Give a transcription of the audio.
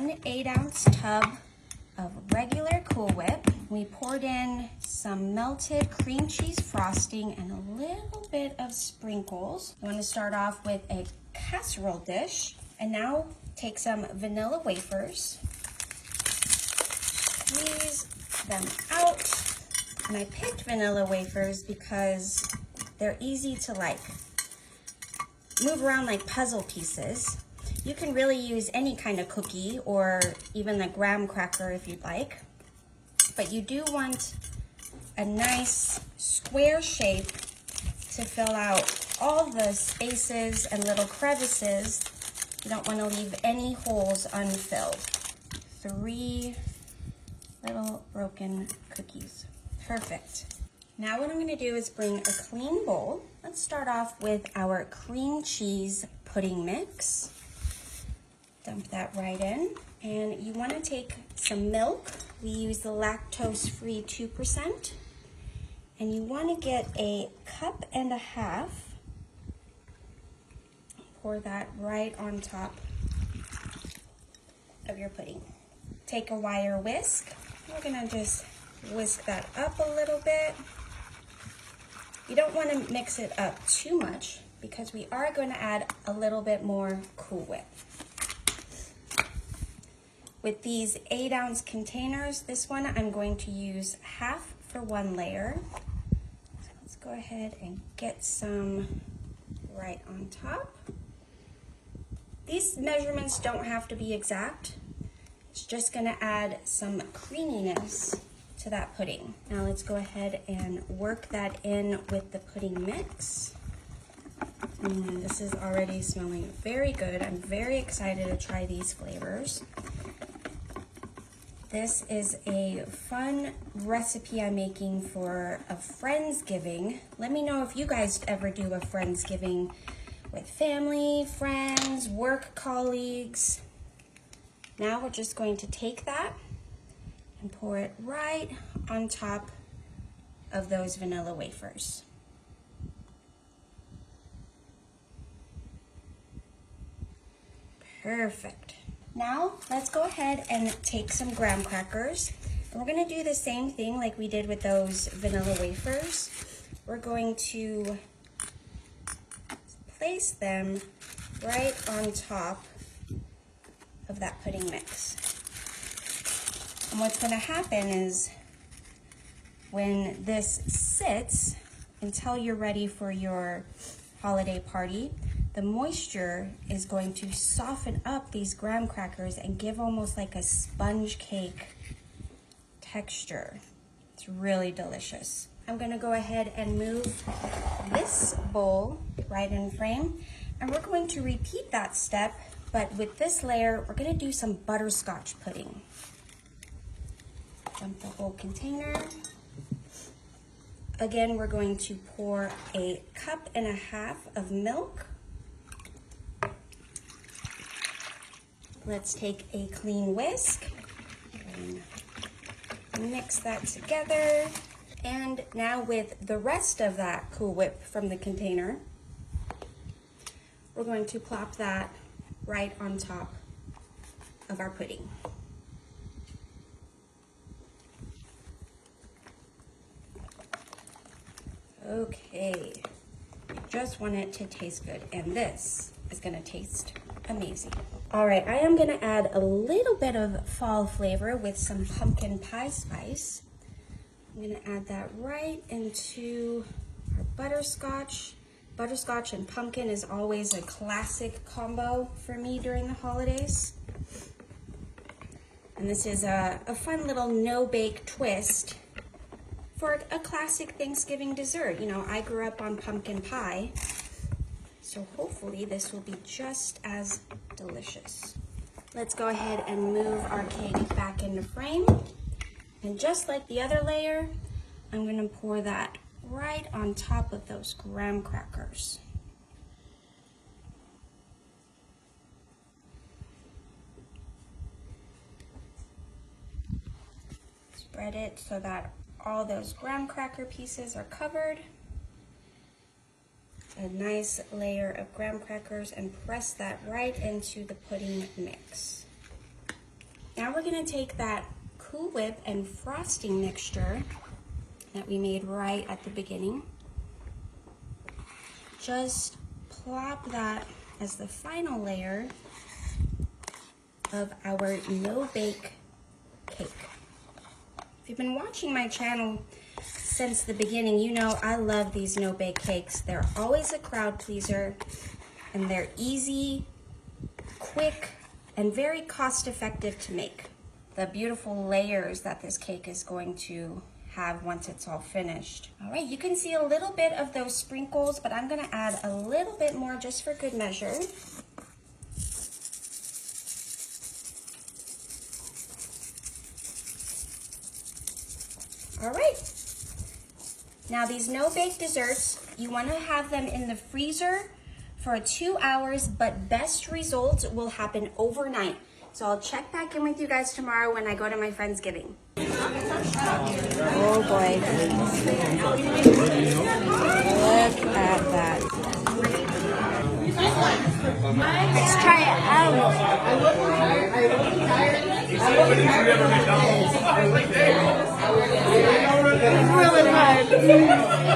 1 8-ounce tub of regular Cool Whip. We poured in some melted cream cheese frosting and a little bit of sprinkles. You want to start off with a casserole dish. And now take some vanilla wafers, squeeze them out. And I picked vanilla wafers because they're easy to move around like puzzle pieces. You can really use any kind of cookie or even a graham cracker if you'd like. But you do want a nice square shape to fill out all the spaces and little crevices. You don't want to leave any holes unfilled. 3 little broken cookies. Perfect. Now what I'm going to do is bring a clean bowl. Let's start off with our cream cheese pudding mix. Dump that right in. And you want to take some milk. We use the lactose-free 2%. And you want to get a 1.5 cups. Pour that right on top of your pudding. Take a wire whisk. We're gonna just whisk that up a little bit. You don't want to mix it up too much because we are going to add a little bit more Cool Whip. With these 8-ounce containers, this one I'm going to use half for 1 layer. So let's go ahead and get some right on top. These measurements don't have to be exact. It's just going to add some creaminess to that pudding. Now let's go ahead and work that in with the pudding mix. This is already smelling very good. I'm very excited to try these flavors. This is a fun recipe I'm making for a Friendsgiving. Let me know if you guys ever do a Friendsgiving with family, friends, work colleagues. Now we're just going to take that and pour it right on top of those vanilla wafers. Perfect. Now let's go ahead and take some graham crackers. And we're going to do the same thing like we did with those vanilla wafers. We're going to place them right on top of that pudding mix. And what's going to happen is when this sits until you're ready for your holiday party, the moisture is going to soften up these graham crackers and give almost like a sponge cake texture. It's really delicious. I'm going to go ahead and move this bowl right in frame, and we're going to repeat that step, but with this layer we're going to do some butterscotch pudding. Dump the whole container. Again, we're going to pour a 1.5 cups of milk. Let's take a clean whisk and mix that together. And now with the rest of that Cool Whip from the container, we're going to plop that right on top of our pudding. Okay, just want it to taste good, and this is gonna taste amazing. All right, I am gonna add a little bit of fall flavor with some pumpkin pie spice. I'm gonna add that right into our butterscotch. Butterscotch and pumpkin is always a classic combo for me during the holidays. And this is a fun little no-bake twist for a classic Thanksgiving dessert. You know, I grew up on pumpkin pie, so hopefully this will be just as delicious. Let's go ahead and move our cake back into frame. And just like the other layer, I'm going to pour that right on top of those graham crackers. Spread it so that all those graham cracker pieces are covered. A nice layer of graham crackers, and press that right into the pudding mix. Now we're gonna take that Cool Whip and frosting mixture that we made right at the beginning. Just plop that as the final layer of our no-bake cake. If you've been watching my channel since the beginning, you know I love these no-bake cakes. They're always a crowd pleaser, and they're easy, quick, and very cost-effective to make. The beautiful layers that this cake is going to have once it's all finished. All right, you can see a little bit of those sprinkles, but I'm gonna add a little bit more just for good measure. All right. Now these no-bake desserts, you wanna have them in the freezer for 2 hours, but best results will happen overnight. So I'll check back in with you guys tomorrow when I go to my Friendsgiving. Oh boy. Look at that. Let's try it out. It's really hard.